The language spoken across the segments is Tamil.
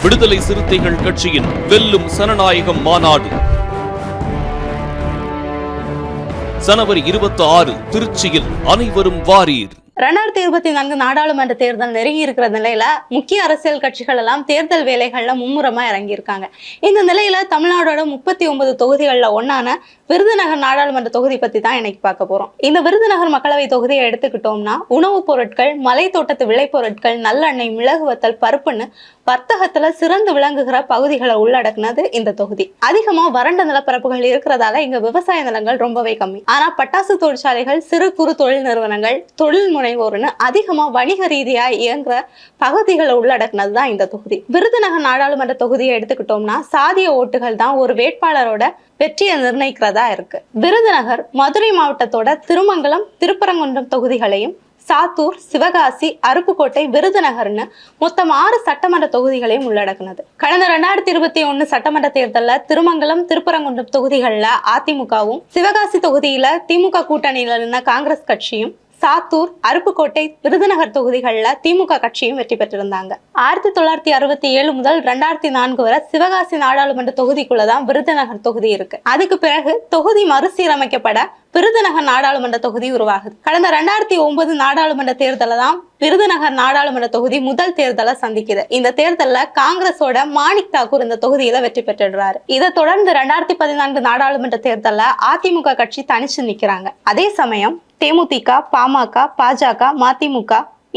விடுதலை சிறுத்தைகள் கட்சியின் வெல்லும் சனநாயகம் மாநாடு ஜனவரி 26 திருச்சியில் அனைவரும் வாரீர். 2024 நாடாளுமன்ற தேர்தல் நெருங்கி இருக்கிற நிலையில முக்கிய அரசியல் கட்சிகள் எல்லாம் தேர்தல் வேலைகள்ல மும்முரமா இறங்கி இருக்காங்க. இந்த நிலையில தமிழ்நாடோட 39 தொகுதிகள்ல ஒன்னான விருதுநகர் நாடாளுமன்ற தொகுதி பத்தி தான் இன்னைக்கு பார்க்க போறோம். இந்த விருதுநகர் மக்களவை தொகுதியை எடுத்துக்கிட்டோம்னா உணவுப் பொருட்கள், மலை தோட்டத்து விளைபொருட்கள், நல்லெண்ணெய், மிளகு வத்தல், பருப்புன்னு வர்த்தகத்துல சிறந்து விளங்குகிற பகுதிகளை உள்ளடக்குனது இந்த தொகுதி. அதிகமா வறண்ட நிலப்பரப்புகள் இருக்கிறதால இங்க விவசாய நிலங்கள் ரொம்பவே கம்மி. ஆனா பட்டாசு தொழிற்சாலைகள், சிறு குறு தொழில் நிறுவனங்கள், தொழில் முனைவோர்னு அதிகமா வணிக ரீதியா இயங்குற பகுதிகளை உள்ளடக்குனதுதான் இந்த தொகுதி. விருதுநகர் நாடாளுமன்ற தொகுதியை எடுத்துக்கிட்டோம்னா சாதிய ஓட்டுகள் தான் ஒரு வேட்பாளரோட வெற்றியை நிர்ணயிக்கிறதா இருக்கு. விருதுநகர் மதுரை மாவட்டத்தோட திருமங்கலம், திருப்பரங்குன்றம் தொகுதிகளையும், சாத்தூர், சிவகாசி, அருப்புக்கோட்டை, விருதுநகர்னு மொத்தம் 6 சட்டமன்ற தொகுதிகளையும் உள்ளடக்குனது. கடந்த 2021 சட்டமன்ற தேர்தலில் திருமங்கலம், திருப்பரங்குன்றம் தொகுதிகளில் அதிமுகவும், சிவகாசி தொகுதியில திமுக கூட்டணியில இருந்த காங்கிரஸ் கட்சியும், சாத்தூர், அருப்புக்கோட்டை, விருதுநகர் தொகுதிகளில் திமுக கட்சியும் வெற்றி பெற்றிருந்தாங்க. 1967 முதல் 2004 வரை சிவகாசி நாடாளுமன்ற தொகுதிக்குள்ளதான் விருதுநகர் தொகுதி இருக்கு. அதுக்கு பிறகு தொகுதி மறுசீரமைக்கப்பட விருதுநகர் நாடாளுமன்ற தொகுதி உருவாகுது. கடந்த 2009 நாடாளுமன்ற தேர்தல தான் விருதுநகர் நாடாளுமன்ற தொகுதி முதல் தேர்தலை சந்திக்குது. இந்த தேர்தல்ல காங்கிரஸோட மாணிக் தாக்கூர் இந்த தொகுதியில வெற்றி பெற்றுறாரு. இதை தொடர்ந்து 2014 நாடாளுமன்ற தேர்தல்ல அதிமுக கட்சி தனிச்சு நிக்கிறாங்க. அதே சமயம் தேமுதிக, பாமக, பாஜக, மதிமுக,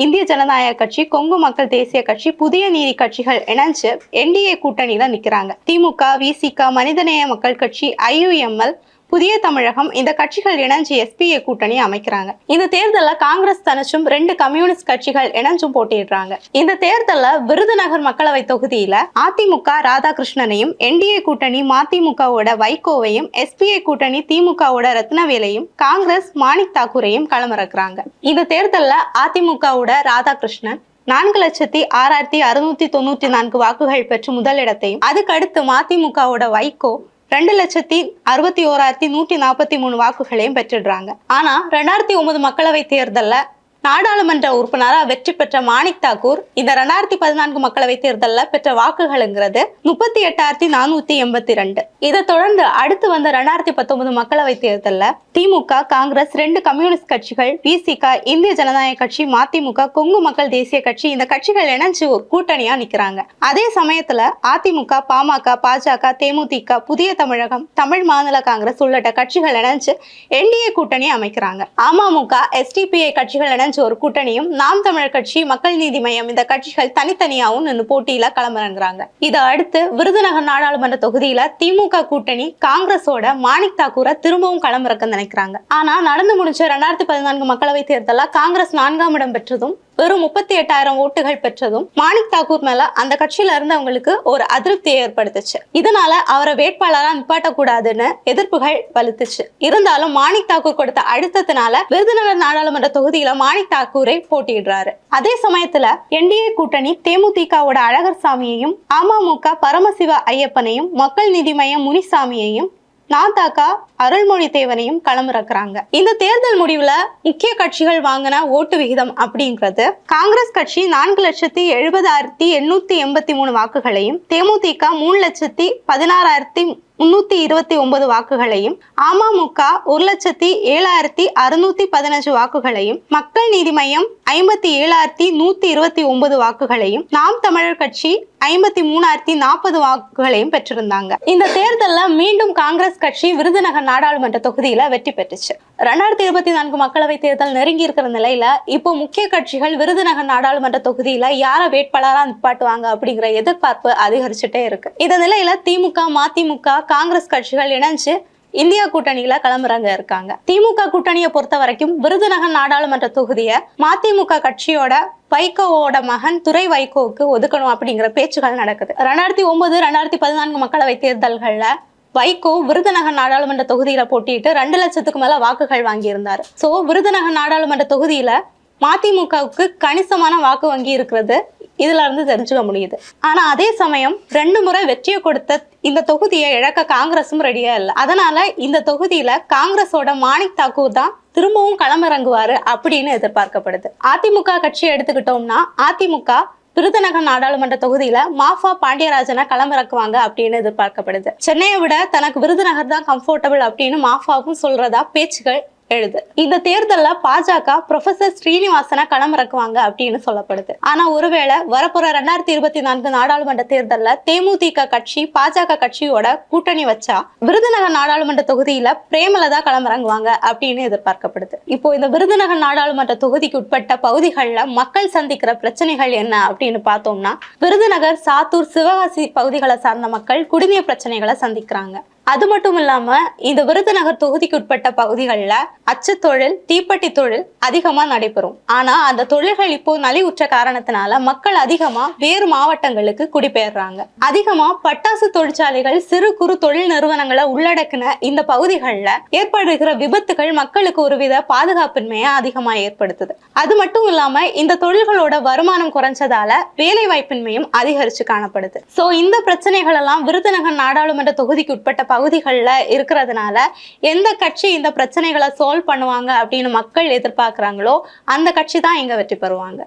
இந்திய ஜனநாயக கட்சி, கொங்கு மக்கள் தேசிய கட்சி, புதிய நீதி கட்சிகள் இணைஞ்சு என்டிஏ கூட்டணியில நிக்கிறாங்க. திமுக, விசிக, மனிதநேய மக்கள் கட்சி, IUML, புதிய தமிழகம் இந்த கட்சிகள் இணைஞ்சு SPA கூட்டணி அமைக்கிறாங்க. இந்த தேர்தல்ல காங்கிரஸ் தனிச்சும் 2 கம்யூனிஸ்ட் கட்சிகள் இணைஞ்சும் போட்டியிடுறாங்க. இந்த தேர்தல்ல விருதுநகர் மக்களவை தொகுதியில அதிமுக ராதாகிருஷ்ணனையும், NDA கூட்டணி மதிமுகவோட வைகோவையும், SPA கூட்டணி திமுகவோட ரத்னவேலையும், காங்கிரஸ் மாணிக் தாக்கூரையும் களமிறக்குறாங்க. இந்த தேர்தல்ல அதிமுகவோட ராதாகிருஷ்ணன் 4,06,694 வாக்குகள் பெற்று முதலிடத்தையும், அதுக்கு அடுத்து மதிமுகவோட வைகோ 2,61,143 வாக்குகளையும் பெற்றுடுறாங்க. ஆனா 2009 மக்களவை தேர்தல்ல நாடாளுமன்ற உறுப்பினரா வெற்றி பெற்ற மாணிக் தாக்கூர் இந்த 2014 மக்களவை தேர்தல்ல பெற்ற வாக்குகள்ங்கிறது 38,482. இதை தொடர்ந்து அடுத்து வந்த 2019 மக்களவை தேர்தல்ல திமுக, காங்கிரஸ், 2 கம்யூனிஸ்ட் கட்சிகள், விசிக, இந்திய ஜனநாயக கட்சி, மதிமுக, கொங்கு மக்கள் தேசிய கட்சி இந்த கட்சிகள் இணைஞ்சு ஒரு கூட்டணியா நிக்கிறாங்க. அதே சமயத்துல அதிமுக, பாமக, பாஜக, தேமுதிக, புதிய தமிழகம், தமிழ் மாநில காங்கிரஸ் உள்ளிட்ட கட்சிகள் இணைஞ்சு NDA கூட்டணி அமைக்கிறாங்க. அமமுக, SDPI கட்சிகள் இணைஞ்சு ஒரு கூட்டணியும், நாம் தமிழர் கட்சி, மக்கள் நீதி மையம் இந்த கட்சிகள் தனித்தனியாவும் நின்று போட்டியில களமிறங்குறாங்க. இதை அடுத்து விருதுநகர் நாடாளுமன்ற தொகுதியில திமுக கூட்டணி காங்கிரஸோட மாணிக் தாக்கூரை திரும்பவும் களமிறக்க நினைக்கிறாங்க. ஆனா நடந்து முடிஞ்ச 2014 மக்களவை தேர்தல காங்கிரஸ் 4ஆம் இடம் பெற்றதும் வெறும் 38,000 ஓட்டுகள் பெற்றதும் மாணிக் தாக்கூர் மேல அந்த கட்சியில இருந்தவங்களுக்கு ஒரு அதிருப்தியை ஏற்படுத்துச்சு. இதனால அவரை வேட்பாளரா நிப்பாட்டக்கூடாதுன்னு எதிர்ப்புகள் வலுத்துச்சு. இருந்தாலும் மாணிக் தாக்கூர் கொடுத்த அழுத்தத்தினால விருதுநகர் நாடாளுமன்ற தொகுதியில மாணிக் தாக்கூரை போட்டியிடுறாரு. அதே சமயத்துல NDA கூட்டணி தேமுதிகவோட அழகர் சாமியையும், அமமுக பரமசிவ ஐயப்பனையும், மக்கள் நீதி மையம் முனிசாமியையும், நாதாக்கா அருள்மொழி தேவனையும் களமிறக்குறாங்க. இந்த தேர்தல் முடிவுல முக்கிய கட்சிகள் வாங்கின ஓட்டு விகிதம் அப்படிங்கிறது காங்கிரஸ் கட்சி 4,70,883 வாக்குகளையும், தேமுதிக 3,16,329 வாக்குகளையும், அமமுக 1,07,615 வாக்குகளையும், மக்கள் நீதி மையம் 57,129 வாக்குகளையும், நாம் தமிழர் கட்சி 53,040 வாக்குகளையும் பெற்றிருந்தாங்க. இந்த தேர்தல்ல மீண்டும் காங்கிரஸ் கட்சி விருதுநகர் நாடாளுமன்ற தொகுதியில வெற்றி பெற்றுச்சு. 2024 மக்களவை தேர்தல் நெருங்கி இருக்கிற நிலையில இப்போ முக்கிய கட்சிகள் விருதுநகர் நாடாளுமன்ற தொகுதியில யார வேட்பாளரா நிப்பாட்டுவாங்க அப்படிங்கிற எதிர்பார்ப்பு அதிகரிச்சுட்டே இருக்கு. இந்த நிலையில திமுக, மதிமுக, காங்கிரஸ் கட்சிகள் இணைஞ்சு இந்தியா கூட்டணியில களமிறங்க இருக்காங்க. திமுக கூட்டணியை பொறுத்த வரைக்கும் விருதுநகர் நாடாளுமன்ற தொகுதியை மதிமுக கட்சியோட வைகோவோட மகன் துரை வைகோவுக்கு ஒதுக்கணும் அப்படிங்கிற பேச்சுகள் நடக்குது. 2009, 2014 மக்களவை தேர்தல்கள்ல வைகோ விருதுநகர் நாடாளுமன்ற தொகுதியில போட்டிட்டு 2 லட்சத்துக்கு மேல வாக்குகள் வாங்கியிருந்தாரு. சோ விருதுநகர் நாடாளுமன்ற தொகுதியில மதிமுகவுக்கு கணிசமான வாக்கு வங்கி இருக்கிறது இதுல இருந்து தெரிஞ்சுக்க முடியுது. ஆனா அதே சமயம் 2 முறை வெற்றியை கொடுத்த இந்த தொகுதியை இழக்க காங்கிரஸும் ரெடியா இல்லை. அதனால இந்த தொகுதியில காங்கிரஸோட மாணிக் தாக்கூர் தான் திரும்பவும் களமிறங்குவாரு அப்படின்னு எதிர்பார்க்கப்படுது. அதிமுக கட்சியை எடுத்துக்கிட்டோம்னா அதிமுக விருதுநகர் நாடாளுமன்ற தொகுதியில மாஃபா பாண்டியராஜனை களமிறக்குவாங்க அப்படின்னு எதிர்பார்க்கப்படுது. சென்னையை விட தனக்கு விருதுநகர் தான் கம்ஃபர்டபுள் அப்படின்னு மாஃபாவும் சொல்றதா பேச்சுகள் எழுது. இந்த தேர்தல்ல பாஜக ப்ரொஃபசர் ஸ்ரீனிவாசனை களமிறக்குவாங்க அப்படின்னு சொல்லப்படுது. ஆனா ஒருவேளை வரப்போற 2024 நாடாளுமன்ற தேர்தல்ல தேமுதிக கட்சி பாஜக கட்சியோட கூட்டணி வச்சா விருதுநகர் நாடாளுமன்ற தொகுதியில பிரேமலதா களமிறங்குவாங்க அப்படின்னு எதிர்பார்க்கப்படுது. இப்போ இந்த விருதுநகர் நாடாளுமன்ற தொகுதிக்கு உட்பட்ட பகுதிகளில் மக்கள் சந்திக்கிற பிரச்சனைகள் என்ன அப்படின்னு பார்த்தோம்னா, விருதுநகர், சாத்தூர், சிவகாசி பகுதிகளை சார்ந்த மக்கள் குடிநீர் பிரச்சனைகளை சந்திக்கிறாங்க. அது மட்டும் இல்லாம இந்த விருதுநகர் தொகுதிக்கு உட்பட்ட பகுதிகளில் அச்சுத்தொழில், தீப்பெட்டி தொழில் அதிகமா நடைபெறும். ஆனா அந்த தொழில்கள் இப்போ நலிவுற்ற காரணத்தினால மக்கள் அதிகமா வேறு மாவட்டங்களுக்கு குடிபெயர்றாங்க. அதிகமா பட்டாசு தொழிற்சாலைகள், சிறு குறு தொழில் நிறுவனங்களை உள்ளடக்கின இந்த பகுதிகளில் ஏற்படுகிற விபத்துகள் மக்களுக்கு ஒருவித பாதுகாப்பின்மையை அதிகமா ஏற்படுத்துது. அது மட்டும் இல்லாம இந்த தொழில்களோட வருமானம் குறைஞ்சதால வேலை வாய்ப்பின்மையும் அதிகரிச்சு காணப்படுது. சோ இந்த பிரச்சனைகள் எல்லாம் விருதுநகர் நாடாளுமன்ற தொகுதிக்கு உட்பட்ட பகுதிகளில் இருக்கிறதுனால எந்த கட்சி இந்த பிரச்சனைகளை சால்வ் பண்ணுவாங்க அப்படின்னு மக்கள் எதிர்பார்க்குறாங்களோ அந்த கட்சி தான் இங்க வெற்றி பெறுவாங்க.